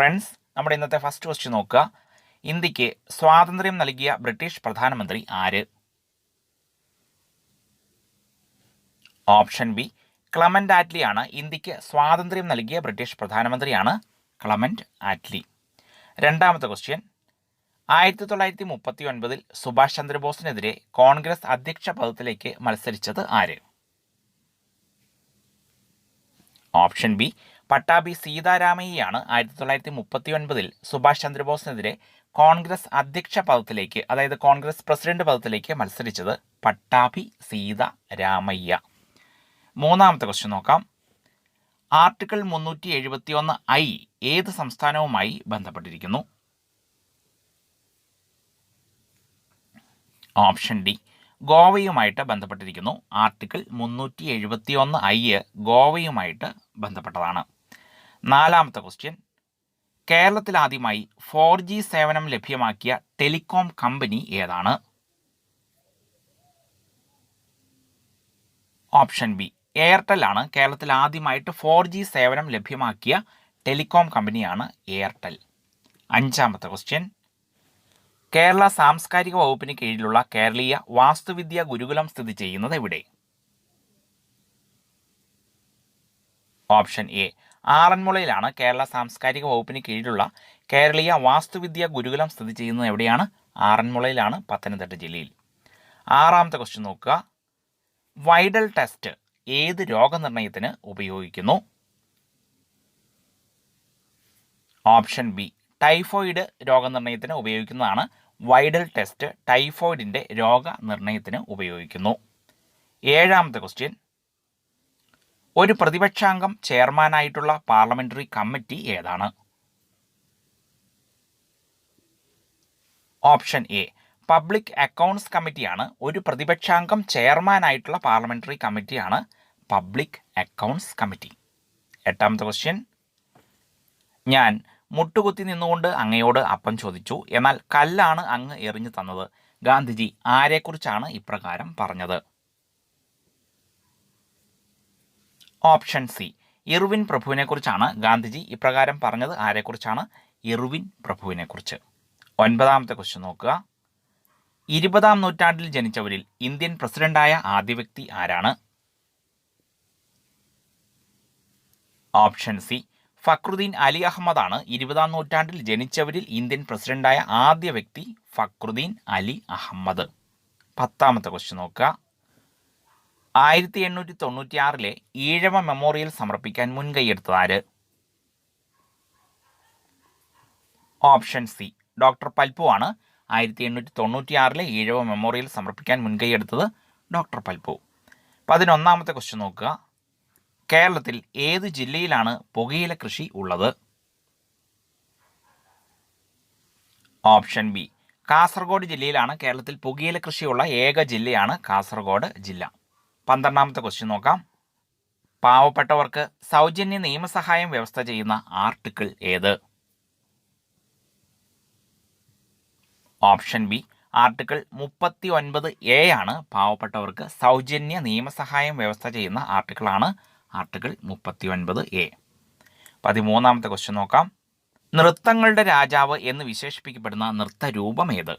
Friends, നമ്മുടെ ഇന്നത്തെ first question നോക്കുക. ഇന്ത്യക്ക് സ്വാതന്ത്ര്യം നൽകിയ ബ്രിട്ടീഷ് പ്രധാനമന്ത്രി ആര്? ഓപ്ഷൻ ബി ക്ലമന്റ് ആറ്റ്ലി ആണ്. ഇന്ത്യക്ക് സ്വാതന്ത്ര്യം നൽകിയ ബ്രിട്ടീഷ് പ്രധാനമന്ത്രിയാണ് ക്ലമന്റ് ആറ്റ്ലി. രണ്ടാമത്തെ ക്വസ്റ്റ്യൻ, 1939 സുഭാഷ് ചന്ദ്രബോസിനെതിരെ കോൺഗ്രസ് അധ്യക്ഷ പദത്തിലേക്ക് മത്സരിച്ചത് ആര്? ഓപ്ഷൻ ബി പട്ടാഭി സീതാരാമയ്യയാണ് 1939 സുഭാഷ് ചന്ദ്രബോസിനെതിരെ കോൺഗ്രസ് അധ്യക്ഷ പദത്തിലേക്ക്, അതായത് കോൺഗ്രസ് പ്രസിഡന്റ് പദത്തിലേക്ക് മത്സരിച്ചത് പട്ടാഭി സീതാരാമയ്യ. മൂന്നാമത്തെ ക്വസ്റ്റ്യൻ നോക്കാം. ആർട്ടിക്കിൾ 371 ഏത് സംസ്ഥാനവുമായി ബന്ധപ്പെട്ടിരിക്കുന്നു? ഓപ്ഷൻ ഡി ഗോവയുമായിട്ട് ബന്ധപ്പെട്ടിരിക്കുന്നു. ആർട്ടിക്കിൾ 371 ഗോവയുമായിട്ട് ബന്ധപ്പെട്ടതാണ്. നാലാമത്തെ ക്വസ്റ്റ്യൻ, കേരളത്തിൽ ആദ്യമായി 4G സേവനം ലഭ്യമാക്കിയ ടെലികോം കമ്പനി ഏതാണ്? ഓപ്ഷൻ ബി എയർടെൽ ആണ്. കേരളത്തിൽ ആദ്യമായിട്ട് 4G സേവനം ലഭ്യമാക്കിയ ടെലികോം കമ്പനിയാണ് എയർടെൽ. അഞ്ചാമത്തെ ക്വസ്റ്റ്യൻ, കേരള സാംസ്കാരിക വകുപ്പിന് കീഴിലുള്ള കേരളീയ വാസ്തുവിദ്യാ ഗുരുകുലം സ്ഥിതി ചെയ്യുന്നത് എവിടെ? Option A ആറന്മുളയിലാണ്. കേരള സാംസ്കാരിക വകുപ്പിന് കീഴിലുള്ള കേരളീയ വാസ്തുവിദ്യാ ഗുരുകുലം സ്ഥിതി ചെയ്യുന്നത് എവിടെയാണ്? ആറന്മുളയിലാണ്, പത്തനംതിട്ട ജില്ലയിൽ. ആറാമത്തെ ക്വസ്റ്റ്യൻ നോക്കുക. വൈഡൽ ടെസ്റ്റ് ഏത് രോഗനിർണയത്തിന് ഉപയോഗിക്കുന്നു? ഓപ്ഷൻ ബി ടൈഫോയിഡ് രോഗനിർണയത്തിന് ഉപയോഗിക്കുന്നതാണ് വൈഡൽ ടെസ്റ്റ്. ടൈഫോയിഡിൻ്റെ രോഗനിർണയത്തിന് ഉപയോഗിക്കുന്നു. ഏഴാമത്തെ ക്വസ്റ്റ്യൻ, ഒരു പ്രതിപക്ഷാംഗം ചെയർമാനായിട്ടുള്ള പാർലമെന്ററി കമ്മിറ്റി ഏതാണ്? ഓപ്ഷൻ എ പബ്ലിക് അക്കൗണ്ട്സ് കമ്മിറ്റിയാണ്. ഒരു പ്രതിപക്ഷാംഗം ചെയർമാനായിട്ടുള്ള പാർലമെന്ററി കമ്മിറ്റിയാണ് പബ്ലിക് അക്കൗണ്ട്സ് കമ്മിറ്റി. എട്ടാമത്തെ ക്വസ്റ്റ്യൻ, ഞാൻ മുട്ടുകുത്തി നിന്നുകൊണ്ട് അങ്ങയോട് അപ്പം ചോദിച്ചു, എന്നാൽ കല്ലാണ് അങ്ങ് എറിഞ്ഞു തന്നത്. ഗാന്ധിജി ആരെക്കുറിച്ചാണ് ഇപ്രകാരം പറഞ്ഞത്? ഓപ്ഷൻ സി ഇർവിൻ പ്രഭുവിനെ കുറിച്ചാണ് ഗാന്ധിജി ഇപ്രകാരം പറഞ്ഞത്. ആരെക്കുറിച്ചാണ്? ഇർവിൻ പ്രഭുവിനെ കുറിച്ച്. ഒൻപതാമത്തെ ക്വസ്റ്റ്യൻ നോക്കുക. 20-ാം നൂറ്റാണ്ടിൽ ജനിച്ചവരിൽ ഇന്ത്യൻ പ്രസിഡന്റായ ആദ്യ വ്യക്തി ആരാണ്? ഓപ്ഷൻ സി ഫക്രുദ്ദീൻ അലി അഹമ്മദ് ആണ്. 20-ാം നൂറ്റാണ്ടിൽ ജനിച്ചവരിൽ ഇന്ത്യൻ പ്രസിഡന്റായ ആദ്യ വ്യക്തി ഫക്രുദ്ദീൻ അലി അഹമ്മദ്. പത്താമത്തെ ക്വസ്റ്റ്യൻ നോക്കുക. 1896 ഈഴവ മെമ്മോറിയൽ സമർപ്പിക്കാൻ മുൻകൈയെടുത്തത് ആര്? ഓപ്ഷൻ സി ഡോക്ടർ പൽപ്പു ആണ്. 1896 ഈഴവ മെമ്മോറിയൽ സമർപ്പിക്കാൻ മുൻകൈയെടുത്തത് ഡോക്ടർ പൽപ്പു. 11ാമത്തെ ക്വസ്റ്റ്യൻ നോക്കുക. കേരളത്തിൽ ഏത് ജില്ലയിലാണ് പുകയില കൃഷി ഉള്ളത്? ഓപ്ഷൻ ബി കാസർഗോഡ് ജില്ലയിലാണ്. കേരളത്തിൽ പുകയില കൃഷിയുള്ള ഏക ജില്ലയാണ് കാസർഗോഡ് ജില്ല. 12ാമത്തെ ക്വസ്റ്റ്യൻ നോക്കാം. പാവപ്പെട്ടവർക്ക് സൗജന്യ നിയമസഹായം വ്യവസ്ഥ ചെയ്യുന്ന ആർട്ടിക്കിൾ ഏത്? ഓപ്ഷൻ ബി ആർട്ടിക്കിൾ 39A ആണ്. പാവപ്പെട്ടവർക്ക് സൗജന്യ നിയമസഹായം വ്യവസ്ഥ ചെയ്യുന്ന ആർട്ടിക്കിളാണ് ആർട്ടിക്കിൾ 39A. 13ാമത്തെ ക്വസ്റ്റ്യൻ നോക്കാം. നൃത്തങ്ങളുടെ രാജാവ് എന്ന് വിശേഷിപ്പിക്കപ്പെടുന്ന നൃത്തരൂപം ഏത്?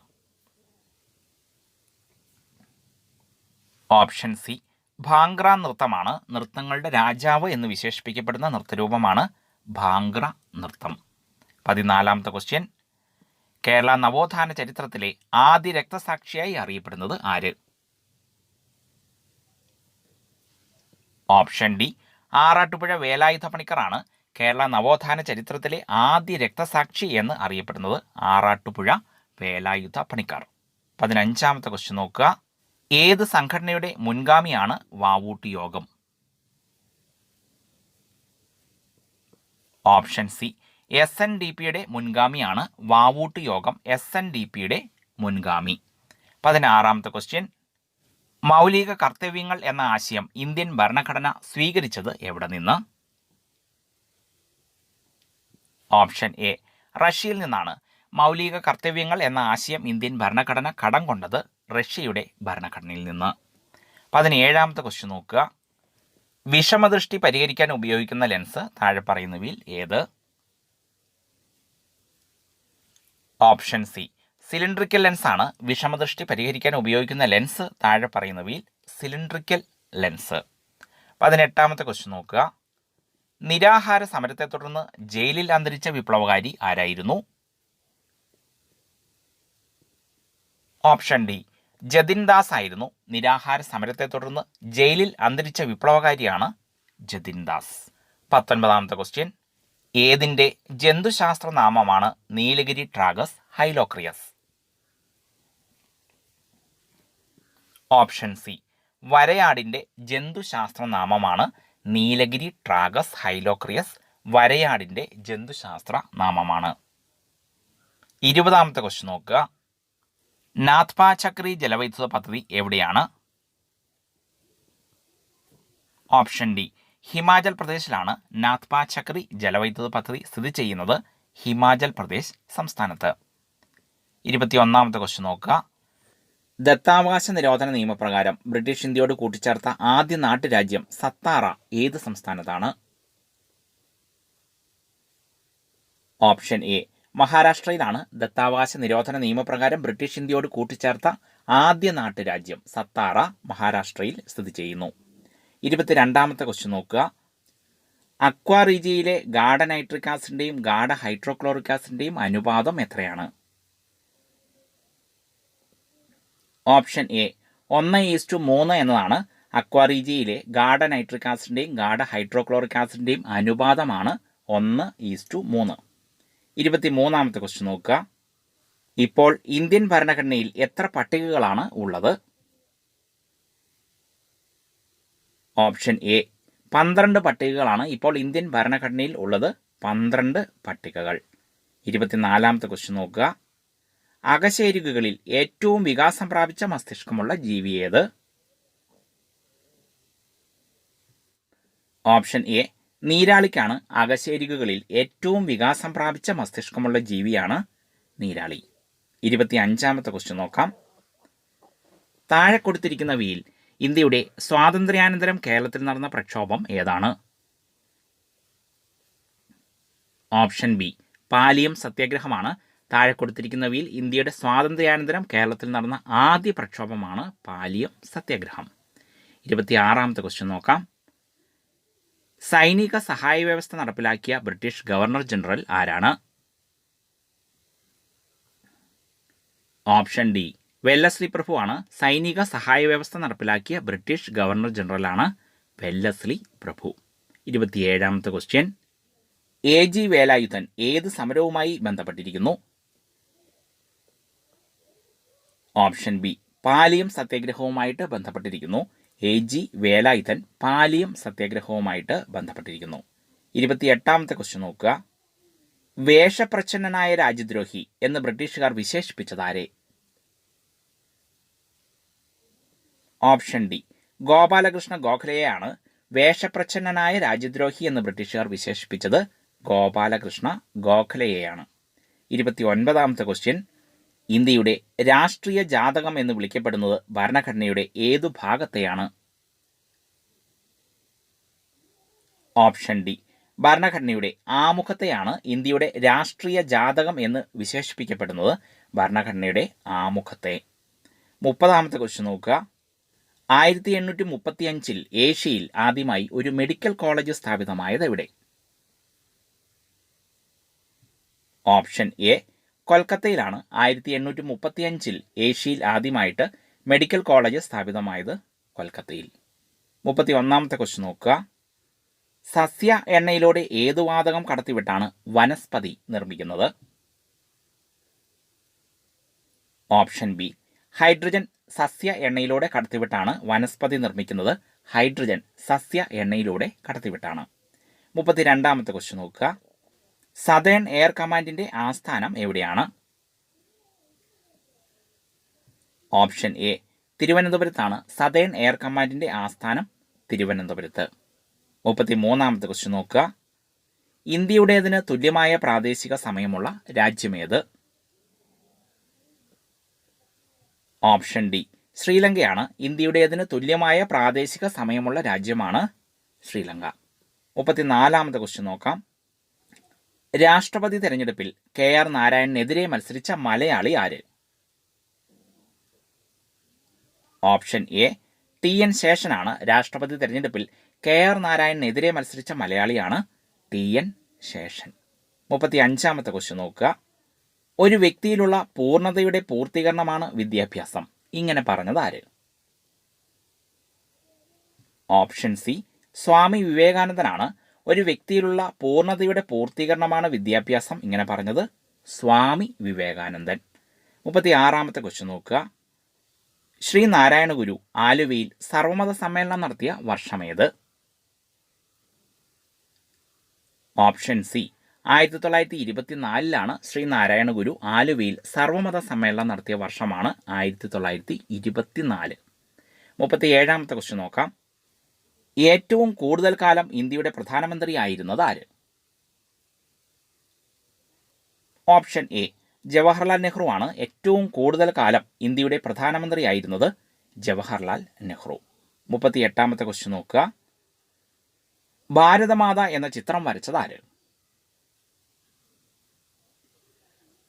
ഓപ്ഷൻ സി ഭാംഗ്ര നൃത്തമാണ്. നൃത്തങ്ങളുടെ രാജാവ് എന്ന് വിശേഷിപ്പിക്കപ്പെടുന്ന നൃത്തരൂപമാണ് ഭാംഗ്ര നൃത്തം. 14ാമത്തെ ക്വസ്റ്റ്യൻ, കേരള നവോത്ഥാന ചരിത്രത്തിലെ ആദ്യ രക്തസാക്ഷിയായി അറിയപ്പെടുന്നത് ആര്? ഓപ്ഷൻ ഡി ആറാട്ടുപുഴ വേലായുധ പണിക്കറാണ്. കേരള നവോത്ഥാന ചരിത്രത്തിലെ ആദ്യ രക്തസാക്ഷി എന്ന് അറിയപ്പെടുന്നത് ആറാട്ടുപുഴ വേലായുധ പണിക്കർ. 15ാമത്തെ ക്വസ്റ്റ്യൻ നോക്കുക. ഏത് സംഘടനയുടെ മുൻഗാമിയാണ് വാവൂട്ട് യോഗം? ഓപ്ഷൻ സി SNDPയുടെ മുൻഗാമിയാണ് വാവൂട്ട് യോഗം. SNDPയുടെ മുൻഗാമി. 16ാമത്തെ ക്വസ്റ്റ്യൻ, മൗലിക കർത്തവ്യങ്ങൾ എന്ന ആശയം ഇന്ത്യൻ ഭരണഘടന സ്വീകരിച്ചത് എവിടെ നിന്ന്? ഓപ്ഷൻ എ റഷ്യയിൽ നിന്നാണ്. മൗലിക കർത്തവ്യങ്ങൾ എന്ന ആശയം ഇന്ത്യൻ ഭരണഘടന കടം കൊണ്ടത് റഷ്യയുടെ ഭരണഘടനയിൽ നിന്ന്. 17ാമത്തെ ക്വസ്റ്റ്യൻ നോക്കുക. വിഷമദൃഷ്ടി പരിഹരിക്കാൻ ഉപയോഗിക്കുന്ന ലെൻസ് താഴെ പറയുന്നവയിൽ ഏത്? ഓപ്ഷൻ സി സിലിണ്ടറിക്കൽ ലെൻസാണ്. വിഷമദൃഷ്ടി പരിഹരിക്കാൻ ഉപയോഗിക്കുന്ന ലെൻസ് താഴെ പറയുന്നവയിൽ സിലിണ്ടറിക്കൽ ലെൻസ്. 18ാമത്തെ ക്വസ്റ്റ്യൻ നോക്കുക. നിരാഹാര സമരത്തെ തുടർന്ന് ജയിലിൽ അന്തരിച്ച വിപ്ലവകാരി ആരായിരുന്നു? ഓപ്ഷൻ ഡി ജതിൻ ദാസ് ആയിരുന്നു. നിരാഹാര സമരത്തെ തുടർന്ന് ജയിലിൽ അന്തരിച്ച വിപ്ലവകാരിയാണ് ജതിൻ ദാസ്. 19ാമത്തെ ക്വസ്റ്റ്യൻ. ഏതിൻ്റെ ജന്തുശാസ്ത്ര നാമമാണ് Nilgiri tragus hylocrius? Option C വരയാടിൻ്റെ ജന്തുശാസ്ത്ര നാമമാണ് നീലഗിരി ട്രാഗസ് ഹൈലോക്രിയസ്. വരയാടിൻ്റെ ജന്തുശാസ്ത്ര നാമമാണ്. 20ാമത്തെ ക്വസ്റ്റ്യൻ നോക്കുക. നാഥ്പ ചക്രി ജലവൈദ്യുത പദ്ധതി എവിടെയാണ്? ഓപ്ഷൻ ഡി ഹിമാചൽ പ്രദേശിലാണ് നാഥ്പ ചക്രി ജലവൈദ്യുത പദ്ധതി സ്ഥിതി ചെയ്യുന്നത്. ഹിമാചൽ പ്രദേശ് സംസ്ഥാനത്ത്. 21ാമത്തെ ക്വസ്റ്റ്യൻ നോക്കുക. ദത്താവകാശ നിരോധന നിയമപ്രകാരം ബ്രിട്ടീഷ് ഇന്ത്യയോട് കൂട്ടിച്ചേർത്ത ആദ്യ നാട്ടുരാജ്യം സത്താറ ഏത് സംസ്ഥാനത്താണ്? ഓപ്ഷൻ എ മഹാരാഷ്ട്രയിലാണ് ദത്താവകാശ നിരോധന നിയമപ്രകാരം ബ്രിട്ടീഷ് ഇന്ത്യയോട് കൂട്ടിച്ചേർത്ത ആദ്യ നാട്ടുരാജ്യം സത്താറ മഹാരാഷ്ട്രയിൽ സ്ഥിതി ചെയ്യുന്നു. 22ാമത്തെ ക്വസ്റ്റ്യൻ നോക്കുക. അക്വാ റീജിയയിലെ ഗാഢ നൈട്രിക് ആസിഡിന്റെയും ഗാഢ ഹൈഡ്രോക്ലോറിക് ആസിഡിന്റെയും അനുപാതം എത്രയാണ്? ഓപ്ഷൻ എ 1:3 എന്നതാണ്. അക്വാ റീജിയയിലെ ഗാഢ നൈട്രിക് ആസിഡിന്റെയും ഗാഢ ഹൈഡ്രോക്ലോറിക് ആസിഡിന്റെയും അനുപാതമാണ് 1:3. 23ാമത്തെ ക്വസ്റ്റ്യൻ നോക്കുക. ഇപ്പോൾ ഇന്ത്യൻ ഭരണഘടനയിൽ എത്ര പട്ടികകളാണ് ഉള്ളത്? ഓപ്ഷൻ എ 12 പട്ടികകളാണ് ഇപ്പോൾ ഇന്ത്യൻ ഭരണഘടനയിൽ ഉള്ളത്. 12 പട്ടികകൾ. 24ാമത്തെ ക്വസ്റ്റ്യൻ നോക്കുക. അകശേരുകകളിൽ ഏറ്റവും വികാസം പ്രാപിച്ച മസ്തിഷ്കമുള്ള ജീവി ഏത്? ഓപ്ഷൻ എ നീരാളിക്കാണ് അകശേരുകകളിൽ ഏറ്റവും വികാസം പ്രാപിച്ച മസ്തിഷ്കമുള്ള ജീവിയാണ് നീരാളി. 25ാമത്തെ ക്വസ്റ്റ്യൻ നോക്കാം. താഴെ കൊടുത്തിരിക്കുന്നവയിൽ ഇന്ത്യയുടെ സ്വാതന്ത്ര്യാനന്തരം കേരളത്തിൽ നടന്ന പ്രക്ഷോഭം ഏതാണ്? ഓപ്ഷൻ ബി പാലിയം സത്യാഗ്രഹമാണ്. താഴെ കൊടുത്തിരിക്കുന്നവയിൽ ഇന്ത്യയുടെ സ്വാതന്ത്ര്യാനന്തരം കേരളത്തിൽ നടന്ന ആദ്യ പ്രക്ഷോഭമാണ് പാലിയം സത്യാഗ്രഹം. 26ാമത്തെ ക്വസ്റ്റ്യൻ നോക്കാം. സൈനിക സഹായ വ്യവസ്ഥ നടപ്പിലാക്കിയ ബ്രിട്ടീഷ് ഗവർണർ ജനറൽ ആരാണ്? ഓപ്ഷൻ ഡി വെല്ലസ്ലി പ്രഭു ആണ്. സൈനിക സഹായ വ്യവസ്ഥ നടപ്പിലാക്കിയ ബ്രിട്ടീഷ് ഗവർണർ ജനറലാണ് വെല്ലസ്ലി പ്രഭു. 27ാമത്തെ ക്വസ്റ്റ്യൻ. AG വേലായുധൻ ഏത് സമരവുമായി ബന്ധപ്പെട്ടിരിക്കുന്നു? ഓപ്ഷൻ ബി പാലിയം സത്യാഗ്രഹവുമായിട്ട് ബന്ധപ്പെട്ടിരിക്കുന്നു. AG വേലായുധൻ പാലിയം സത്യാഗ്രഹവുമായിട്ട് ബന്ധപ്പെട്ടിരിക്കുന്നു. 28ാമത്തെ ക്വസ്റ്റ്യൻ നോക്കുക. വേഷപ്രച്ഛന്നനായ രാജ്യദ്രോഹി എന്ന് ബ്രിട്ടീഷുകാർ വിശേഷിപ്പിച്ചതാരെ? ഓപ്ഷൻ ഡി ഗോപാലകൃഷ്ണ ഗോഖലെയാണ് വേഷപ്രച്ഛന്നനായ രാജ്യദ്രോഹി എന്ന് ബ്രിട്ടീഷുകാർ വിശേഷിപ്പിച്ചത്. ഗോപാലകൃഷ്ണ ഗോഖലെയാണ്. 29ാമത്തെ ക്വസ്റ്റ്യൻ. ഇന്ത്യയുടെ രാഷ്ട്രീയ ജാതകം എന്ന് വിളിക്കപ്പെടുന്നത് ഭരണഘടനയുടെ ഏതു ഭാഗത്തെയാണ്? ഓപ്ഷൻ ഡി ഭരണഘടനയുടെ ആമുഖത്തെയാണ് ഇന്ത്യയുടെ രാഷ്ട്രീയ ജാതകം എന്ന് വിശേഷിപ്പിക്കപ്പെടുന്നത്. ഭരണഘടനയുടെ ആമുഖത്തെ. 30ാമത്തെ ക്വസ്റ്റ്യൻ നോക്കുക. 1835 ഏഷ്യയിൽ ആദ്യമായി ഒരു മെഡിക്കൽ കോളേജ് സ്ഥാപിതമായത് എവിടെ? ഓപ്ഷൻ എ കൊൽക്കത്തയിലാണ് 1835 ഏഷ്യയിൽ ആദ്യമായിട്ട് മെഡിക്കൽ കോളേജ് സ്ഥാപിതമായത് കൊൽക്കത്തയിൽ. 31ാമത്തെ ക്വസ്റ്റ്യൻ നോക്കുക. സസ്യ എണ്ണയിലൂടെ ഏതു വാതകം കടത്തിവിട്ടാണ് വനസ്പതി നിർമ്മിക്കുന്നത്? ഓപ്ഷൻ ബി ഹൈഡ്രജൻ സസ്യ എണ്ണയിലൂടെ കടത്തിവിട്ടാണ് വനസ്പതി നിർമ്മിക്കുന്നത്. ഹൈഡ്രജൻ സസ്യ എണ്ണയിലൂടെ കടത്തിവിട്ടാണ്. 32ാമത്തെ ക്വസ്റ്റ്യൻ നോക്കുക. സതേൺ എയർ കമാൻഡിന്റെ ആസ്ഥാനം എവിടെയാണ്? ഓപ്ഷൻ എ തിരുവനന്തപുരത്താണ് സതേൺ എയർ കമാൻഡിന്റെ ആസ്ഥാനം തിരുവനന്തപുരത്ത്. 33ാമത്തെ ക്വസ്റ്റ്യൻ നോക്കുക. ഇന്ത്യയുടേതിന് തുല്യമായ പ്രാദേശിക സമയമുള്ള രാജ്യമേത്? Option D ശ്രീലങ്കയാണ്. ഇന്ത്യയുടേതിന് തുല്യമായ പ്രാദേശിക സമയമുള്ള രാജ്യമാണ് ശ്രീലങ്ക. 34ാമത്തെ ക്വസ്റ്റ്യൻ നോക്കാം. രാഷ്ട്രപതി തെരഞ്ഞെടുപ്പിൽ KR നാരായണനെതിരെ മത്സരിച്ച മലയാളി ആര്? Option A TN ശേഷനാണ്. രാഷ്ട്രപതി തെരഞ്ഞെടുപ്പിൽ KR നാരായണനെതിരെ മത്സരിച്ച മലയാളിയാണ് TN ശേഷൻ. 35ാമത്തെ ക്വസ്റ്റ്യൻ നോക്കുക. ഒരു വ്യക്തിയിലുള്ള പൂർണ്ണതയുടെ പൂർത്തീകരണമാണ് വിദ്യാഭ്യാസം. ഇങ്ങനെ പറഞ്ഞത് ആര്? ഓപ്ഷൻ സി സ്വാമി വിവേകാനന്ദനാണ്. ഒരു വ്യക്തിയിലുള്ള പൂർണ്ണതയുടെ പൂർത്തീകരണമാണ് വിദ്യാഭ്യാസം. ഇങ്ങനെ പറഞ്ഞത് സ്വാമി വിവേകാനന്ദൻ. 36ാമത്തെ ക്വസ്റ്റ്യൻ നോക്കുക. ശ്രീനാരായണ ഗുരു ആലുവയിൽ സർവമത സമ്മേളനം നടത്തിയ വർഷമേത്? ഓപ്ഷൻ സി 1924 ശ്രീനാരായണ ഗുരു ആലുവയിൽ സർവമത സമ്മേളനം നടത്തിയ വർഷമാണ് 1924. 37ാമത്തെ ക്വസ്റ്റ്യൻ നോക്കാം. ഏറ്റവും കൂടുതൽ കാലം ഇന്ത്യയുടെ പ്രധാനമന്ത്രി ആയിരുന്നത് ആര്? ഓപ്ഷൻ എ ജവഹർലാൽ നെഹ്റു ആണ്. ഏറ്റവും കൂടുതൽ കാലം ഇന്ത്യയുടെ പ്രധാനമന്ത്രി ആയിരുന്നത് ജവഹർലാൽ നെഹ്റു. 38ാമത്തെ ക്വസ്റ്റ്യൻ നോക്കുക. ഭാരതമാത എന്ന ചിത്രം വരച്ചത് ആര്?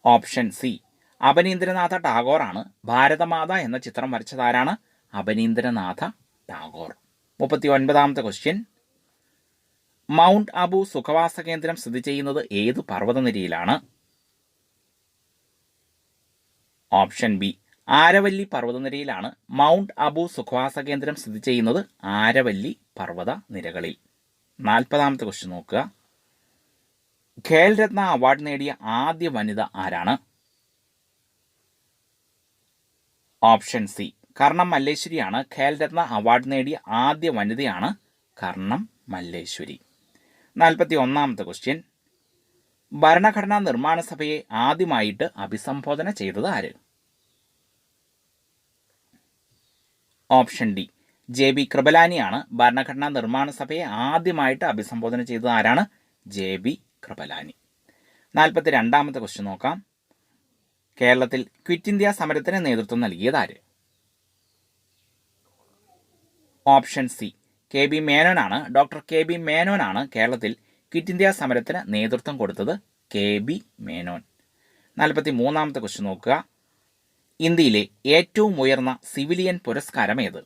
ഓപ്ഷൻ സി അബനീന്ദ്രനാഥ ടാഗോർ ആണ്. ഭാരതമാത എന്ന ചിത്രം വരച്ചത് ആരാണ്? അബനീന്ദ്രനാഥ ടാഗോർ. 39ാമത്തെ ക്വസ്റ്റ്യൻ. മൗണ്ട് അബു സുഖവാസ കേന്ദ്രം സ്ഥിതി ചെയ്യുന്നത് ഏത് പർവ്വതനിരയിലാണ്? ഓപ്ഷൻ ബി ആരവല്ലി പർവ്വതനിരയിലാണ്. മൗണ്ട് അബു സുഖവാസ കേന്ദ്രം സ്ഥിതി ചെയ്യുന്നത് ആരവല്ലി പർവ്വത നിരകളിൽ. 40ാമത്തെ ക്വസ്റ്റ്യൻ നോക്കുക. ഖേൽ രത്ന അവാർഡ് നേടിയ ആദ്യ വനിത ആരാണ്? Option C Karnam മല്ലേശ്വരിയാണ്. Khel Ratna award നേടിയ ആദ്യ വനിതയാണ് കർണം മല്ലേശ്വരി. 41ാമത്തെ ക്വസ്റ്റ്യൻ. ഭരണഘടനാ നിർമ്മാണ സഭയെ ആദ്യമായിട്ട് അഭിസംബോധന ചെയ്തത് ആര്? Option D JB കൃപലാനിയാണ്. ഭരണഘടനാ നിർമ്മാണ സഭയെ ആദ്യമായിട്ട് അഭിസംബോധന ചെയ്തത് ആരാണ്? JB കൃപലാനി. 42ാമത്തെ ക്വസ്റ്റ്യൻ നോക്കാം. കേരളത്തിൽ ക്വിറ്റ് ഇന്ത്യ സമരത്തിന് നേതൃത്വം നൽകിയത് ആര്? ഓപ്ഷൻ സി KB മേനോനാണ്. ഡോക്ടർ KB മേനോനാണ് കേരളത്തിൽ ക്വിറ്റ് ഇന്ത്യ സമരത്തിന് നേതൃത്വം കൊടുത്തത്. KB മേനോൻ. 43ാമത്തെ ക്വസ്റ്റ്യൻ നോക്കുക. ഇന്ത്യയിലെ ഏറ്റവും ഉയർന്ന സിവിലിയൻ പുരസ്കാരം ഏത്?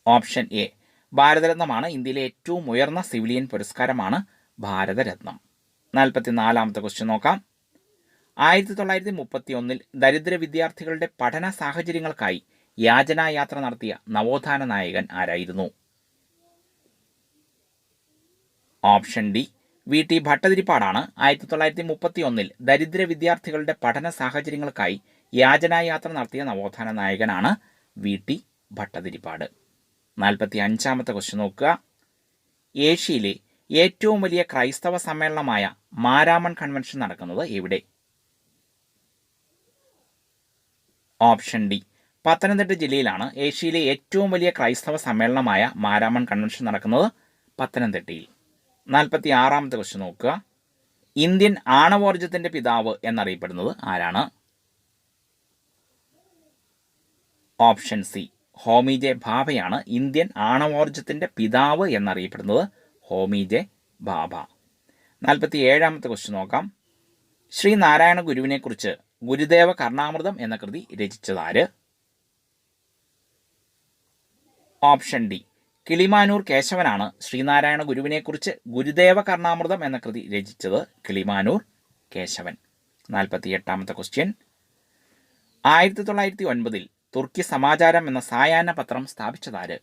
ഓപ്ഷൻ എ ഭാരതരത്നമാണ്. ഇന്ത്യയിലെ ഏറ്റവും ഉയർന്ന സിവിലിയൻ പുരസ്കാരമാണ് ഭാരതരത്നം. 44ാമത്തെ ക്വസ്റ്റ്യൻ നോക്കാം. 1931 ദരിദ്ര വിദ്യാർത്ഥികളുടെ പഠന സാഹചര്യങ്ങൾക്കായി യാചനായാത്ര നടത്തിയ നവോത്ഥാന നായകൻ ആരായിരുന്നു? Option D VT ഭട്ടതിരിപ്പാടാണ്. 1931 ദരിദ്ര വിദ്യാർത്ഥികളുടെ പഠന സാഹചര്യങ്ങൾക്കായി യാചനായാത്ര നടത്തിയ നവോത്ഥാന നായകനാണ് VT ഭട്ടതിരിപ്പാട്. 45ാമത്തെ ക്വസ്റ്റ്യൻ നോക്കുക. ഏഷ്യയിലെ ഏറ്റവും വലിയ ക്രൈസ്തവ സമ്മേളനമായ മാരാമൺ കൺവെൻഷൻ നടക്കുന്നത് എവിടെ? ഓപ്ഷൻ ഡി പത്തനംതിട്ട ജില്ലയിലാണ്. ഏഷ്യയിലെ ഏറ്റവും വലിയ ക്രൈസ്തവ സമ്മേളനമായ മാരാമൺ കൺവെൻഷൻ നടക്കുന്നത് പത്തനംതിട്ടയിൽ. 46ാമത്തെ ക്വസ്റ്റ്യൻ നോക്കുക. ഇന്ത്യൻ ആണവോർജ്ജത്തിന്റെ പിതാവ് എന്നറിയപ്പെടുന്നത് ആരാണ്? ഓപ്ഷൻ സി ഹോമി ജെ ഭാഭയാണ്. ഇന്ത്യൻ ആണവോർജ്ജത്തിന്റെ പിതാവ് എന്നറിയപ്പെടുന്നത് ഹോമി ജെ ഭാഭ. 47ാമത്തെ ക്വസ്റ്റ്യൻ നോക്കാം. ശ്രീനാരായണ ഗുരുവിനെക്കുറിച്ച് ഗുരുദേവ കർണാമൃതം എന്ന കൃതി രചിച്ചതാര്? ഓപ്ഷൻ ഡി കിളിമാനൂർ കേശവനാണ്. ശ്രീനാരായണ ഗുരുവിനെക്കുറിച്ച് ഗുരുദേവ കർണാമൃതം എന്ന കൃതി രചിച്ചത് കിളിമാനൂർ കേശവൻ. 48ാമത്തെ ക്വസ്റ്റ്യൻ. 1909 തുർക്കി സമാചാരം എന്ന സായാഹ്ന പത്രം സ്ഥാപിച്ചതാര്?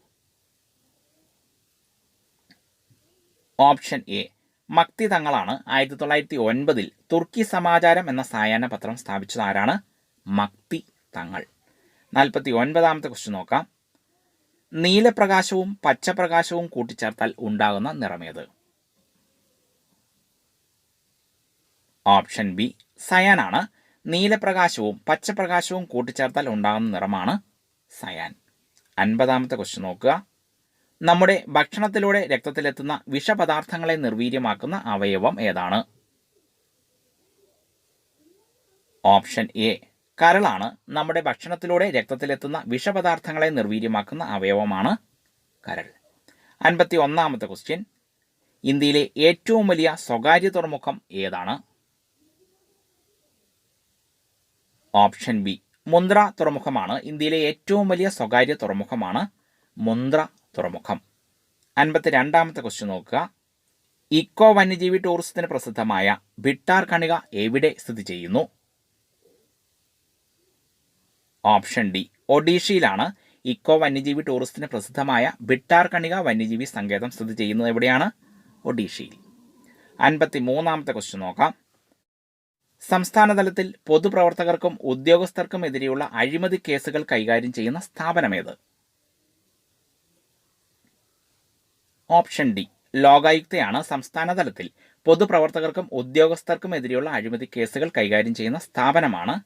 ഓപ്ഷൻ എ മക്തി തങ്ങളാണ്. 1909 തുർക്കി സമാചാരം എന്ന സായാഹ്ന പത്രം സ്ഥാപിച്ചത് ആരാണ്? മക്തി തങ്ങൾ. 49ാമത്തെ ക്വസ്റ്റ്യൻ നോക്കാം. നീലപ്രകാശവും പച്ചപ്രകാശവും കൂട്ടിച്ചേർത്താൽ ഉണ്ടാകുന്ന നിറമേത്? Option B സയാനാണ്. നീലപ്രകാശവും പച്ചപ്രകാശവും കൂട്ടിച്ചേർത്താൽ ഉണ്ടാകുന്ന നിറമാണ് സയാൻ. 50ാമത്തെ ക്വസ്റ്റ്യൻ നോക്കുക. നമ്മുടെ ഭക്ഷണത്തിലൂടെ രക്തത്തിലെത്തുന്ന വിഷപദാർത്ഥങ്ങളെ നിർവീര്യമാക്കുന്ന അവയവം ഏതാണ്? ഓപ്ഷൻ എ കരളാണ്. നമ്മുടെ ഭക്ഷണത്തിലൂടെ രക്തത്തിലെത്തുന്ന വിഷപദാർത്ഥങ്ങളെ നിർവീര്യമാക്കുന്ന അവയവമാണ് കരൾ. 51ാമത്തെ ക്വസ്റ്റ്യൻ. ഇന്ത്യയിലെ ഏറ്റവും വലിയ സ്വകാര്യ തുറമുഖം ഏതാണ്? ഓപ്ഷൻ ബി മുന്ദ്ര തുറമുഖമാണ്. ഇന്ത്യയിലെ ഏറ്റവും വലിയ സ്വകാര്യ തുറമുഖമാണ് മുന്ദ്ര തുറമുഖം. 52ാമത്തെ ക്വസ്റ്റ്യൻ നോക്കുക. ഇക്കോ വന്യജീവി ടൂറിസത്തിന് പ്രസിദ്ധമായ ഭിട്ടാർ കണിക എവിടെ സ്ഥിതി ചെയ്യുന്നു? ഓപ്ഷൻ ഡി ഒഡീഷയിലാണ് ഇക്കോ വന്യജീവി ടൂറിസത്തിന് പ്രസിദ്ധമായ ഭിട്ടാർ കണിക വന്യജീവി സങ്കേതം സ്ഥിതി ചെയ്യുന്നത് എവിടെയാണ്? ഒഡീഷയിൽ. 53ാമത്തെ ക്വസ്റ്റ്യൻ നോക്കാം. സംസ്ഥാന തലത്തിൽ പൊതുപ്രവർത്തകർക്കും ഉദ്യോഗസ്ഥർക്കും എതിരെയുള്ള അഴിമതി കേസുകൾ കൈകാര്യം ചെയ്യുന്ന സ്ഥാപനമേത്? ഓപ്ഷൻ ഡി ലോകായുക്തയാണ് സംസ്ഥാന തലത്തിൽ പൊതുപ്രവർത്തകർക്കും ഉദ്യോഗസ്ഥർക്കും എതിരെയുള്ള അഴിമതി കേസുകൾ കൈകാര്യം ചെയ്യുന്ന സ്ഥാപനമാണ്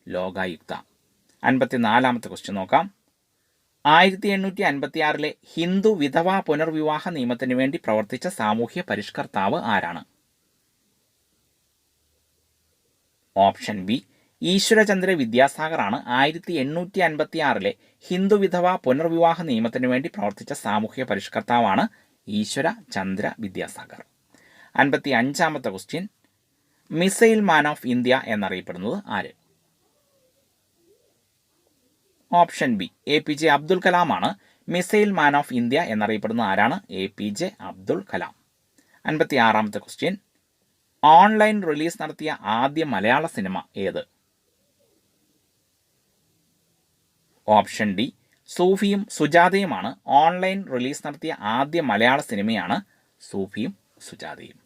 ലോകായുക്ത. 54ാമത്തെ ക്വസ്റ്റ്യൻ നോക്കാം. 1856 ഹിന്ദു വിധവാ പുനർവിവാഹ നിയമത്തിന് വേണ്ടി പ്രവർത്തിച്ച സാമൂഹ്യ പരിഷ്കർത്താവ് ആരാണ്? ഓപ്ഷൻ ബി ഈശ്വരചന്ദ്ര വിദ്യാസാഗറാണ് 1856 ഹിന്ദു വിധവാ പുനർവിവാഹ നിയമത്തിന് വേണ്ടി പ്രവർത്തിച്ച സാമൂഹ്യ പരിഷ്കർത്താവാണ് ഈശ്വര ചന്ദ്ര വിദ്യാസാഗർ. 55ാമത്തെ question. Missile man of India എന്നറിയപ്പെടുന്നത് ആര്? ഓപ്ഷൻ ബി APJ അബ്ദുൽ കലാമാണ് മിസൈൽ മാൻ ഓഫ് ഇന്ത്യ എന്നറിയപ്പെടുന്ന ആരാണ്? APJ അബ്ദുൽ കലാം. 56ാമത്തെ ക്വസ്റ്റ്യൻ. ഓൺലൈൻ റിലീസ് നടത്തിയ ആദ്യ മലയാള സിനിമ ഏത്? ഓപ്ഷൻ ഡി സൂഫിയും സുജാതയുമാണ്. ഓൺലൈൻ റിലീസ് നടത്തിയ ആദ്യ മലയാള സിനിമയാണ് സൂഫിയും സുജാതയും.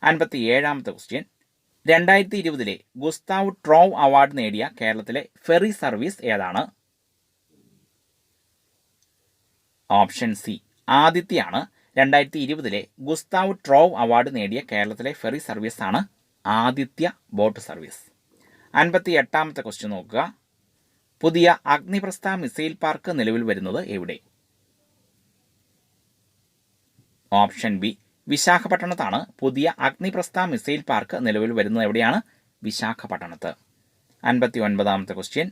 57ാമത്തെ ക്വസ്റ്റ്യൻ. 2020 ഗുസ്താവ് ട്രോവ് അവാർഡ് നേടിയ കേരളത്തിലെ ഫെറി സർവീസ് ഏതാണ്? ഓപ്ഷൻ സി ആദിത്യയാണ്. 2020 ഗുസ്താവ് ട്രോവ് അവാർഡ് നേടിയ കേരളത്തിലെ ഫെറി സർവീസാണ് ആദിത്യ ബോട്ട് സർവീസ്. 58ാമത്തെ ക്വസ്റ്റ്യൻ നോക്കുക. പുതിയ അഗ്നിപ്രസ്ഥ മിസൈൽ പാർക്ക് നിലവിൽ വരുന്നത് എവിടെ? ഓപ്ഷൻ ബി വിശാഖപട്ടണത്താണ് പുതിയ അഗ്നിപ്രസ്ഥ മിസൈൽ പാർക്ക് നിലവിൽ വരുന്നത് എവിടെയാണ്? വിശാഖപട്ടണത്ത്. 59ാമത്തെ ക്വസ്റ്റ്യൻ.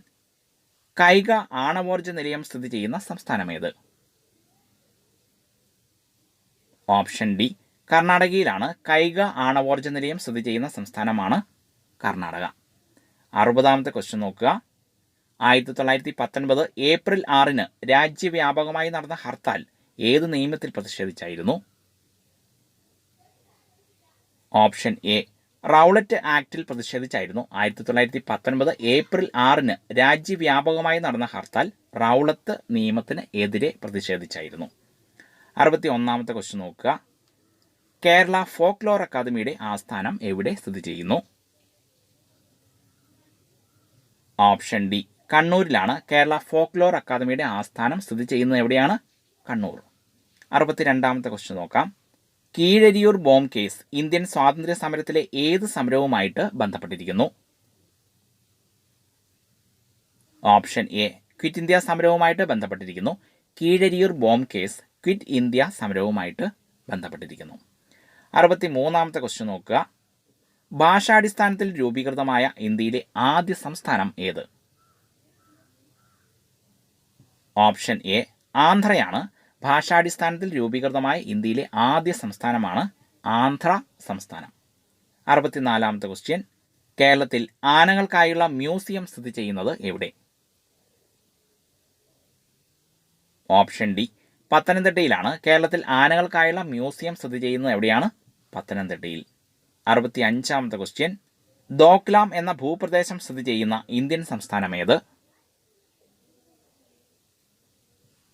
കൈഗ ആണവോർജ്ജ നിലയം സ്ഥിതി ചെയ്യുന്ന സംസ്ഥാനമേത്? ഓപ്ഷൻ ഡി കർണാടകയിലാണ് കൈഗ ആണവോർജ്ജ നിലയം സ്ഥിതി ചെയ്യുന്ന സംസ്ഥാനമാണ് കർണാടക. 60ാമത്തെ ക്വസ്റ്റ്യൻ നോക്കുക. 1919 ഏപ്രിൽ 6 രാജ്യവ്യാപകമായി നടന്ന ഹർത്താൽ ഏത് നിയമത്തിൽ പ്രതിഷേധിച്ചായിരുന്നു? ഓപ്ഷൻ എ റൗളറ്റ് ആക്ടിൽ പ്രതിഷേധിച്ചായിരുന്നു. 1919 ഏപ്രിൽ 6 രാജ്യവ്യാപകമായി നടന്ന ഹർത്താൽ റൗളത്ത് നിയമത്തിന് എതിരെ പ്രതിഷേധിച്ചായിരുന്നു. 61ാമത്തെ ക്വസ്റ്റ്യൻ നോക്കുക. കേരള ഫോക്ലോർ അക്കാദമിയുടെ ആസ്ഥാനം എവിടെ സ്ഥിതി ചെയ്യുന്നു? ഓപ്ഷൻ ഡി കണ്ണൂരിലാണ് കേരള ഫോക്ലോർ അക്കാദമിയുടെ ആസ്ഥാനം സ്ഥിതി ചെയ്യുന്നത് എവിടെയാണ്? കണ്ണൂർ. 62ാമത്തെ ക്വസ്റ്റ്യൻ നോക്കാം. കീഴരിയൂർ ബോംബ് കേസ് ഇന്ത്യൻ സ്വാതന്ത്ര്യ സമരത്തിലെ ഏത് സമരവുമായിട്ട് ബന്ധപ്പെട്ടിരിക്കുന്നു? ഓപ്ഷൻ എ ക്വിറ്റ് ഇന്ത്യ സമരവുമായിട്ട് ബന്ധപ്പെട്ടിരിക്കുന്നു. Keezhariyur bomb case quit India സമരവുമായിട്ട് ബന്ധപ്പെട്ടിരിക്കുന്നു. 63ാമത്തെ ക്വസ്റ്റ്യൻ നോക്കുക. ഭാഷാടിസ്ഥാനത്തിൽ രൂപീകൃതമായ ഇന്ത്യയിലെ ആദ്യ സംസ്ഥാനം ഏത്? Option A ആന്ധ്രയാണ്. ഭാഷാടിസ്ഥാനത്തിൽ രൂപീകൃതമായ ഇന്ത്യയിലെ ആദ്യ സംസ്ഥാനമാണ് ആന്ധ്ര സംസ്ഥാനം. 64ാമത്തെ ക്വസ്റ്റ്യൻ. കേരളത്തിൽ ആനകൾക്കായുള്ള മ്യൂസിയം സ്ഥിതി ചെയ്യുന്നത് എവിടെ? ഓപ്ഷൻ ഡി പത്തനംതിട്ടയിലാണ്. കേരളത്തിൽ ആനകൾക്കായുള്ള മ്യൂസിയം സ്ഥിതി ചെയ്യുന്നത് എവിടെയാണ്? പത്തനംതിട്ടയിൽ. 65ാമത്തെ ക്വസ്റ്റ്യൻ. ദോക്ലാം എന്ന ഭൂപ്രദേശം സ്ഥിതി ചെയ്യുന്ന ഇന്ത്യൻ സംസ്ഥാനം ഏത്?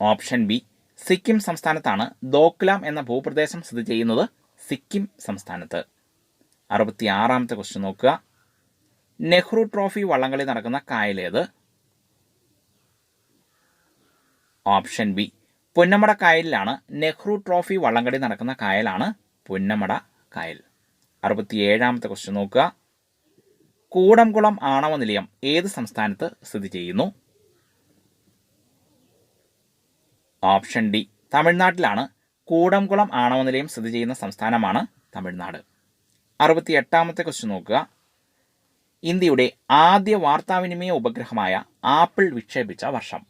ഓപ്ഷൻ ബി സിക്കിം സംസ്ഥാനത്താണ് ദോക്ലാം എന്ന ഭൂപ്രദേശം സ്ഥിതി ചെയ്യുന്നത്. സിക്കിം സംസ്ഥാനത്ത്. 66ാമത്തെ ക്വസ്റ്റ്യൻ നോക്കുക. നെഹ്റു ട്രോഫി വള്ളംകളി നടക്കുന്ന കായലേത്? ഓപ്ഷൻ ബി പുന്നമട കായലിലാണ് നെഹ്റു ട്രോഫി വള്ളംകളി നടക്കുന്ന കായലാണ് പുന്നമട കായൽ. 67ാമത്തെ ക്വസ്റ്റ്യൻ നോക്കുക. കൂടംകുളം ആണവ നിലയം ഏത് സംസ്ഥാനത്ത് സ്ഥിതി ചെയ്യുന്നു? ഓപ്ഷൻ ഡി തമിഴ്നാട്ടിലാണ് കൂടംകുളം ആണവ നിലയം സ്ഥിതി ചെയ്യുന്ന സംസ്ഥാനമാണ് തമിഴ്നാട്. 68ാമത്തെ ക്വസ്റ്റ്യൻ നോക്കുക. ഇന്ത്യയുടെ ആദ്യ വാർത്താവിനിമയ ഉപഗ്രഹമായ ആപ്പിൾ വിക്ഷേപിച്ച വർഷം?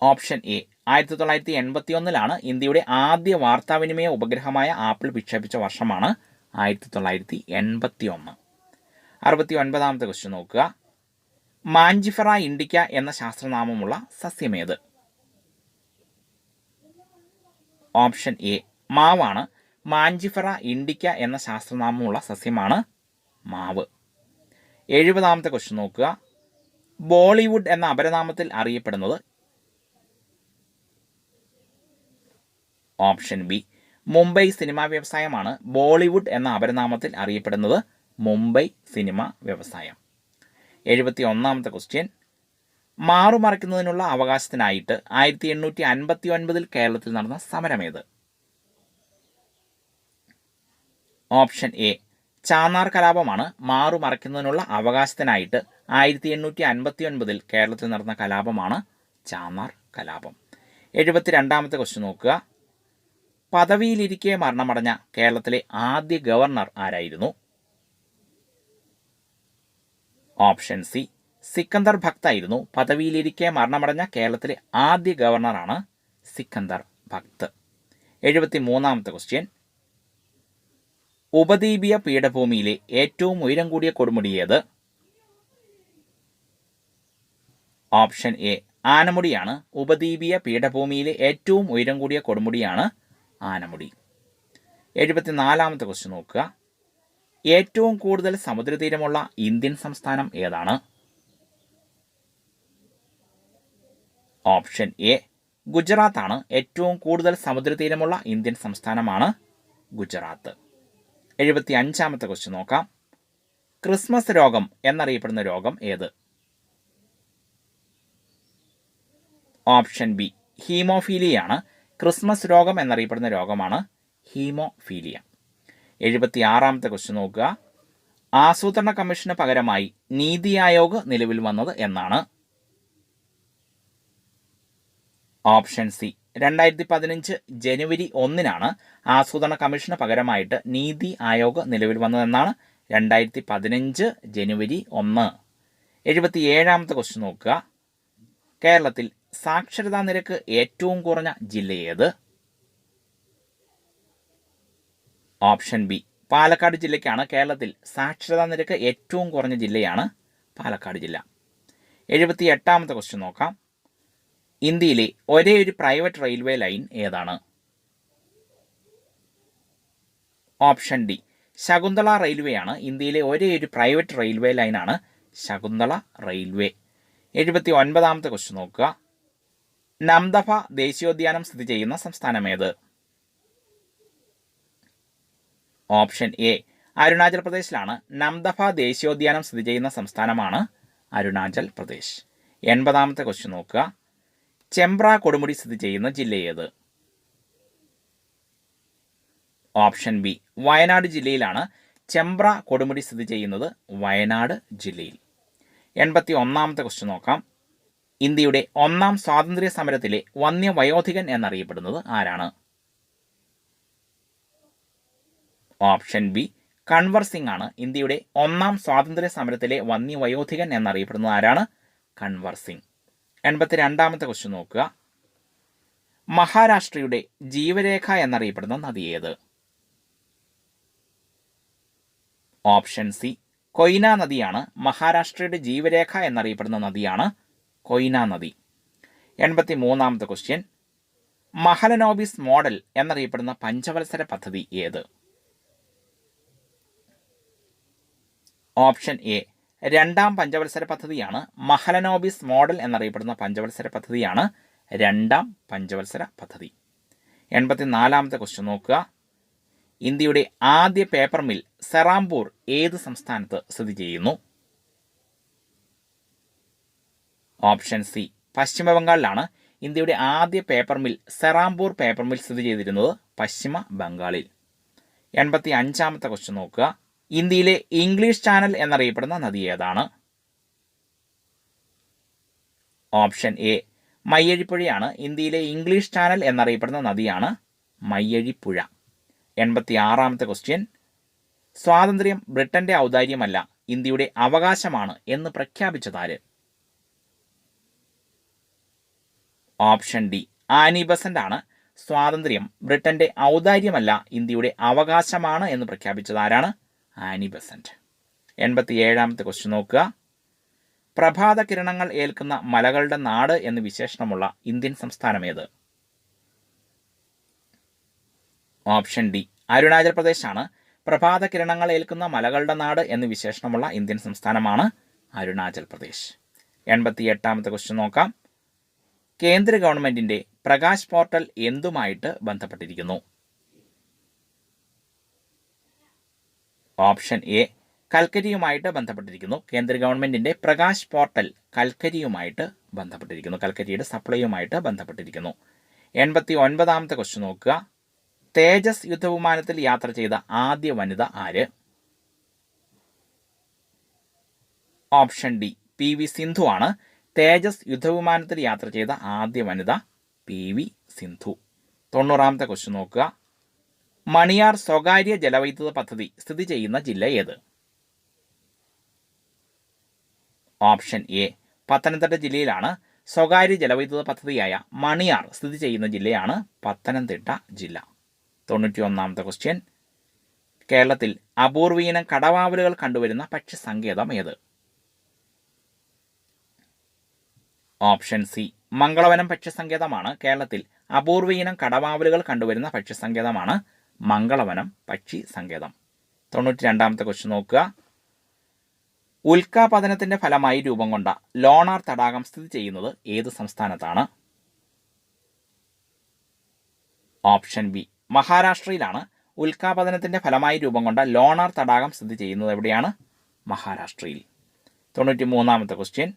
ഓപ്ഷൻ എ 1981 ഇന്ത്യയുടെ ആദ്യ വാർത്താവിനിമയ ഉപഗ്രഹമായ ആപ്പിൾ വിക്ഷേപിച്ച വർഷമാണ് 1981. 69ാമത്തെ ക്വസ്റ്റ്യൻ നോക്കുക. മാഞ്ചിഫറ ഇൻഡിക്ക എന്ന ശാസ്ത്രനാമമുള്ള സസ്യമേത്? ഓപ്ഷൻ എ മാവാണ്. മാഞ്ചിഫറ ഇൻഡിക്ക എന്ന ശാസ്ത്രനാമമുള്ള സസ്യമാണ് മാവ്. 70ാമത്തെ ക്വസ്റ്റ്യൻ നോക്കുക. ബോളിവുഡ് എന്ന അപരനാമത്തിൽ അറിയപ്പെടുന്നത്? ഓപ്ഷൻ ബി മുംബൈ സിനിമാ വ്യവസായമാണ് ബോളിവുഡ് എന്ന അപരനാമത്തിൽ അറിയപ്പെടുന്നത്. മുംബൈ സിനിമ വ്യവസായം. 71ാമത്തെ ക്വസ്റ്റ്യൻ. മാറുമറയ്ക്കുന്നതിനുള്ള അവകാശത്തിനായിട്ട് 1859 കേരളത്തിൽ നടന്ന സമരമേത്? ഓപ്ഷൻ എ ചാന്നാർ കലാപമാണ്. മാറുമറയ്ക്കുന്നതിനുള്ള അവകാശത്തിനായിട്ട് 1859 കേരളത്തിൽ നടന്ന കലാപമാണ് ചാന്നാർ കലാപം. 72ാമത്തെ ക്വസ്റ്റ്യൻ നോക്കുക. പദവിയിലിരിക്കെ മരണമടഞ്ഞ കേരളത്തിലെ ആദ്യ ഗവർണർ ആരായിരുന്നു? ഓപ്ഷൻ സി സിക്കന്ദർ ഭക്ത് ആയിരുന്നു. പദവിയിലിരിക്കെ മരണമടഞ്ഞ കേരളത്തിലെ ആദ്യ ഗവർണറാണ് സിക്കന്ദർ ഭക്ത്. 73ാമത്തെ ക്വസ്റ്റ്യൻ. ഉപദ്വീപീയ പീഠഭൂമിയിലെ ഏറ്റവും ഉയരം കൂടിയ കൊടുമുടി ഏത്? ഓപ്ഷൻ എ ആനമുടിയാണ്. ഉപദ്വീപീയ പീഠഭൂമിയിലെ ഏറ്റവും ഉയരം കൂടിയ കൊടുമുടിയാണ് ആനമുടി. 74ാമത്തെ ക്വസ്റ്റ്യൻ നോക്കുക. ഏറ്റവും കൂടുതൽ സമുദ്രതീരമുള്ള ഇന്ത്യൻ സംസ്ഥാനം ഏതാണ്? ഓപ്ഷൻ എ ഗുജറാത്ത് ആണ്. ഏറ്റവും കൂടുതൽ സമുദ്രതീരമുള്ള ഇന്ത്യൻ സംസ്ഥാനമാണ് ഗുജറാത്ത്. 75ാമത്തെ ക്വസ്റ്റ്യൻ നോക്കാം. ക്രിസ്മസ് രോഗം എന്നറിയപ്പെടുന്ന രോഗം ഏത്? Option B ഹീമോഫീലിയാണ്. ക്രിസ്മസ് രോഗം എന്നറിയപ്പെടുന്ന രോഗമാണ് ഹീമോഫീലിയ. 76ാമത്തെ ക്വസ്റ്റ്യൻ നോക്കുക. ആസൂത്രണ കമ്മീഷന് പകരമായി നീതി ആയോഗ് നിലവിൽ വന്നത് എന്നാണ്? ഓപ്ഷൻ സി 2015 ജനുവരി 1 ആസൂത്രണ കമ്മീഷന് പകരമായിട്ട് നീതി ആയോഗ് നിലവിൽ വന്നതെന്നാണ്. 2015 ജനുവരി 1. 77ാമത്തെ ക്വസ്റ്റ്യൻ നോക്കുക. കേരളത്തിൽ സാക്ഷരതാ നിരക്ക് ഏറ്റവും കുറഞ്ഞ ജില്ല ഏത്? ഓപ്ഷൻ ബി പാലക്കാട് ജില്ലയ്ക്കാണ്. കേരളത്തിൽ സാക്ഷരതാ നിരക്ക് ഏറ്റവും കുറഞ്ഞ ജില്ലയാണ് പാലക്കാട് ജില്ല. 78ാമത്തെ ക്വസ്റ്റ്യൻ നോക്കാം. ഇന്ത്യയിലെ ഒരേ ഒരു പ്രൈവറ്റ് റെയിൽവേ ലൈൻ ഏതാണ്? ഓപ്ഷൻ ഡി ശകുന്തള റെയിൽവേ ആണ്. ഇന്ത്യയിലെ ഒരേ ഒരു പ്രൈവറ്റ് റെയിൽവേ ലൈനാണ് ശകുന്തള റെയിൽവേ. 79ാമത്തെ ക്വസ്റ്റ്യൻ നോക്കുക. നംദഫ ദേശീയോദ്യാനം സ്ഥിതി ചെയ്യുന്ന സംസ്ഥാനം ഏത്? ഓപ്ഷൻ എ അരുണാചൽ പ്രദേശിലാണ്. നംദഫ ദേശീയോദ്യാനം സ്ഥിതി ചെയ്യുന്ന സംസ്ഥാനമാണ് അരുണാചൽ പ്രദേശ്. 80ാമത്തെ ക്വസ്റ്റ്യൻ നോക്കുക. ചെമ്പ്ര കൊടുമുടി സ്ഥിതി ചെയ്യുന്ന ജില്ല ഏത്? ഓപ്ഷൻ ബി വയനാട് ജില്ലയിലാണ് ചെമ്പ്ര കൊടുമുടി സ്ഥിതി ചെയ്യുന്നത്. വയനാട് ജില്ലയിൽ. 81ാമത്തെ ക്വസ്റ്റ്യൻ നോക്കാം. ഇന്ത്യയുടെ ഒന്നാം സ്വാതന്ത്ര്യ സമരത്തിലെ വന്യവയോധികൻ എന്നറിയപ്പെടുന്നത് ആരാണ്? ഓപ്ഷൻ ബി കൺവർ സിംഗ് ആണ്. ഇന്ത്യയുടെ ഒന്നാം സ്വാതന്ത്ര്യ സമരത്തിലെ വന്യവയോധികൻ എന്നറിയപ്പെടുന്നത് ആരാണ്? കൺവർ സിംഗ്. 82ാമത്തെ ക്വസ്റ്റ്യൻ നോക്കുക. മഹാരാഷ്ട്രയുടെ ജീവരേഖ എന്നറിയപ്പെടുന്ന നദി ഏത്? ഓപ്ഷൻ സി കൊയ്ന നദിയാണ്. മഹാരാഷ്ട്രയുടെ ജീവരേഖ എന്നറിയപ്പെടുന്ന നദിയാണ് കൊയ്ന നദി. 83ാമത്തെ ക്വസ്റ്റ്യൻ. മഹലനോബിസ് മോഡൽ എന്നറിയപ്പെടുന്ന പഞ്ചവത്സര പദ്ധതി ഏത്? ഓപ്ഷൻ എ രണ്ടാം പഞ്ചവത്സര പദ്ധതിയാണ്. മഹലനോബിസ് മോഡൽ എന്നറിയപ്പെടുന്ന പഞ്ചവത്സര പദ്ധതിയാണ് രണ്ടാം പഞ്ചവത്സര പദ്ധതി. 84ാമത്തെ ക്വസ്റ്റ്യൻ നോക്കുക. ഇന്ത്യയുടെ ആദ്യ പേപ്പർ മിൽ സെറാംപൂർ ഏത് സംസ്ഥാനത്ത് സ്ഥിതി ചെയ്യുന്നു? ഓപ്ഷൻ സി പശ്ചിമ ബംഗാളിലാണ്. ഇന്ത്യയുടെ ആദ്യ paper mill Serampore paper mill സ്ഥിതി ചെയ്തിരുന്നത് പശ്ചിമ ബംഗാളിൽ. 85ാമത്തെ ക്വസ്റ്റ്യൻ നോക്കുക. ഇന്ത്യയിലെ ഇംഗ്ലീഷ് ചാനൽ എന്നറിയപ്പെടുന്ന നദി ഏതാണ്? ഓപ്ഷൻ എ മയ്യഴിപ്പുഴയാണ്. ഇന്ത്യയിലെ ഇംഗ്ലീഷ് ചാനൽ എന്നറിയപ്പെടുന്ന നദിയാണ് മയ്യഴിപ്പുഴ. 86ാമത്തെ ക്വസ്റ്റ്യൻ. സ്വാതന്ത്ര്യം ബ്രിട്ടന്റെ ഔദാര്യമല്ല, ഇന്ത്യയുടെ അവകാശമാണ് എന്ന് പ്രഖ്യാപിച്ചതാര്? ഓപ്ഷൻ ഡി ആനി ബസന്റ് ആണ് സ്വാതന്ത്ര്യം ബ്രിട്ടന്റെ ഔദാര്യമല്ല ഇന്ത്യയുടെ അവകാശമാണ് എന്ന് പ്രഖ്യാപിച്ചത് ആരാണ്? Annie Besant. 87ാമത്തെ ക്വസ്റ്റ്യൻ നോക്കുക. പ്രഭാത കിരണങ്ങൾ ഏൽക്കുന്ന മലകളുടെ നാട് എന്ന് വിശേഷണമുള്ള ഇന്ത്യൻ സംസ്ഥാനം ഏത്? ഓപ്ഷൻ ഡി അരുണാചൽ പ്രദേശ് ആണ്. പ്രഭാത കിരണങ്ങൾ ഏൽക്കുന്ന മലകളുടെ നാട് എന്ന് വിശേഷണമുള്ള ഇന്ത്യൻ സംസ്ഥാനമാണ് അരുണാചൽ പ്രദേശ്. 88ാമത്തെ ക്വസ്റ്റ്യൻ നോക്കാം. കേന്ദ്ര ഗവൺമെന്റിന്റെ പ്രകാശ് പോർട്ടൽ എന്തുമായിട്ട് ബന്ധപ്പെട്ടിരിക്കുന്നു? ഓപ്ഷൻ എ കൽക്കരിയുമായിട്ട് ബന്ധപ്പെട്ടിരിക്കുന്നു. കേന്ദ്ര ഗവൺമെന്റിന്റെ പ്രകാശ് പോർട്ടൽ കൽക്കരിയുമായിട്ട് ബന്ധപ്പെട്ടിരിക്കുന്നു. കൽക്കരിയുടെ സപ്ലൈയുമായിട്ട് ബന്ധപ്പെട്ടിരിക്കുന്നു. 89ാമത്തെ ക്വസ്റ്റ്യൻ നോക്കുക. തേജസ് യുദ്ധവിമാനത്തിൽ യാത്ര ചെയ്ത ആദ്യ വനിത ആര്? ഓപ്ഷൻ ഡി PV സിന്ധു ആണ്. തേജസ് യുദ്ധവിമാനത്തിൽ യാത്ര ചെയ്ത ആദ്യ വനിത PV സിന്ധു. 90ാമത്തെ ക്വസ്റ്റ്യൻ നോക്കുക. മണിയാർ സ്വകാര്യ ജലവൈദ്യുത പദ്ധതി സ്ഥിതി ചെയ്യുന്ന ജില്ല ഏത്? ഓപ്ഷൻ എ പത്തനംതിട്ട ജില്ലയിലാണ്. സ്വകാര്യ ജലവൈദ്യുത പദ്ധതിയായ മണിയാർ സ്ഥിതി ചെയ്യുന്ന ജില്ലയാണ് പത്തനംതിട്ട ജില്ല. 91ാമത്തെ ക്വസ്റ്റ്യൻ. കേരളത്തിൽ അപൂർവീനം കടവാവലുകൾ കണ്ടുവരുന്ന പക്ഷി സങ്കേതം ഏത്? ഓപ്ഷൻ സി മംഗളവനം പക്ഷി സങ്കേതമാണ്. കേരളത്തിൽ അപൂർവീനം കടവാവലുകൾ കണ്ടുവരുന്ന പക്ഷി സങ്കേതമാണ് മംഗളവനം പക്ഷി സങ്കേതം. 92ാമത്തെ ക്വസ്റ്റ്യൻ നോക്കുക. ഉൽക്കാപതനത്തിന്റെ ഫലമായി രൂപം കൊണ്ട ലോണാർ തടാകം സ്ഥിതി ചെയ്യുന്നത് ഏത് സംസ്ഥാനത്താണ്? Option B മഹാരാഷ്ട്രയിലാണ്. ഉൽക്കാപതനത്തിന്റെ ഫലമായി രൂപം കൊണ്ട ലോണാർ തടാകം സ്ഥിതി ചെയ്യുന്നത് എവിടെയാണ്? മഹാരാഷ്ട്രയിൽ. 93ാമത്തെ ക്വസ്റ്റ്യൻ.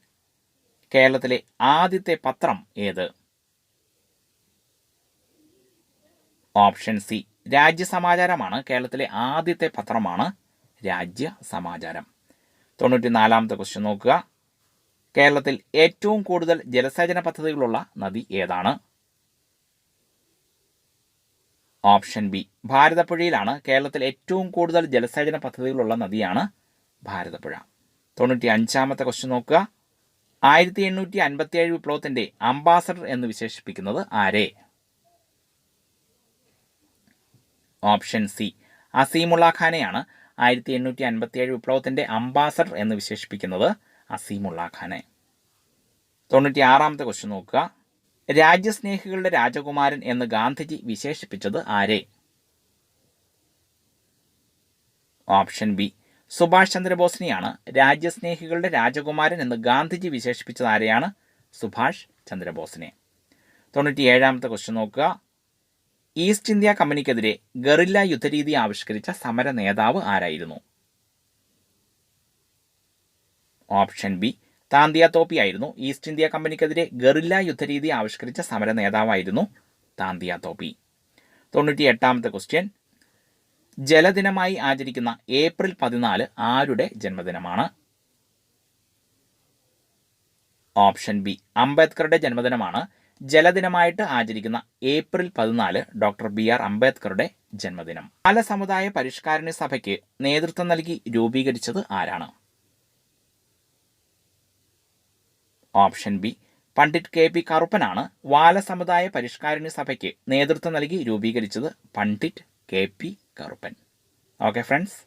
കേരളത്തിലെ ആദ്യത്തെ പത്രം ഏത്? ഓപ്ഷൻ സി രാജ്യസമാചാരമാണ്. കേരളത്തിലെ ആദ്യത്തെ പത്രമാണ് രാജ്യസമാചാരം. 94ാമത്തെ ക്വസ്റ്റ്യൻ നോക്കുക. കേരളത്തിൽ ഏറ്റവും കൂടുതൽ ജലസേചന പദ്ധതികളുള്ള നദി ഏതാണ്? ഓപ്ഷൻ ബി ഭാരതപ്പുഴയിലാണ്. കേരളത്തിൽ ഏറ്റവും കൂടുതൽ ജലസേചന പദ്ധതികളുള്ള നദിയാണ് ഭാരതപ്പുഴ. 95ാമത്തെ ക്വസ്റ്റ്യൻ നോക്കുക. 1857 വിപ്ലവത്തിന്റെ അംബാസഡർ എന്ന് വിശേഷിപ്പിക്കുന്നത് ആരെ? Option C Azimullah ഖാനെയാണ്. 1857 വിപ്ലവത്തിന്റെ അംബാസഡർ എന്ന് വിശേഷിപ്പിക്കുന്നത് അസീമുള്ള ഖാനെ. 96ാമത്തെ ക്വസ്റ്റ്യൻ നോക്കുക. രാജ്യസ്നേഹികളുടെ രാജകുമാരൻ എന്ന് ഗാന്ധിജി വിശേഷിപ്പിച്ചത് ആരെ? ഓപ്ഷൻ ബി സുഭാഷ് ചന്ദ്രബോസിനെയാണ്. രാജ്യസ്നേഹികളുടെ രാജകുമാരൻ എന്ന് ഗാന്ധിജി വിശേഷിപ്പിച്ചത് ആരെയാണ്? സുഭാഷ് ചന്ദ്രബോസിനെ. 97ാമത്തെ ക്വസ്റ്റ്യൻ നോക്കുക. ഈസ്റ്റ് ഇന്ത്യ കമ്പനിക്കെതിരെ ഗറില്ല യുദ്ധരീതി ആവിഷ്കരിച്ച സമര നേതാവ് ആരായിരുന്നു? ഓപ്ഷൻ ബി താന്തിയ തോപ്പി ആയിരുന്നു. ഈസ്റ്റ് ഇന്ത്യ കമ്പനിക്കെതിരെ ഗറില്ല യുദ്ധരീതി ആവിഷ്കരിച്ച സമര നേതാവായിരുന്നു താന്തിയ തോപ്പി. 98ാമത്തെ ക്വസ്റ്റ്യൻ. ജലദിനമായി ആചരിക്കുന്ന ഏപ്രിൽ 14 ആരുടെ ജന്മദിനമാണ്? ഓപ്ഷൻ ബി അംബേദ്കറുടെ ജന്മദിനമാണ്. ജലദിനമായിട്ട് ആചരിക്കുന്ന ഏപ്രിൽ 14 ഡോക്ടർ BR അംബേദ്കറുടെ ജന്മദിനം. ബാലസമുദായ പരിഷ്കാരണ സഭയ്ക്ക് നേതൃത്വം നൽകി രൂപീകരിച്ചത് ആരാണ്? Option B Pandit KP കറുപ്പനാണ്. ബാലസമുദായ പരിഷ്കാരണ സഭയ്ക്ക് നേതൃത്വം നൽകി രൂപീകരിച്ചത് Pandit KP Karuppan. Okay friends.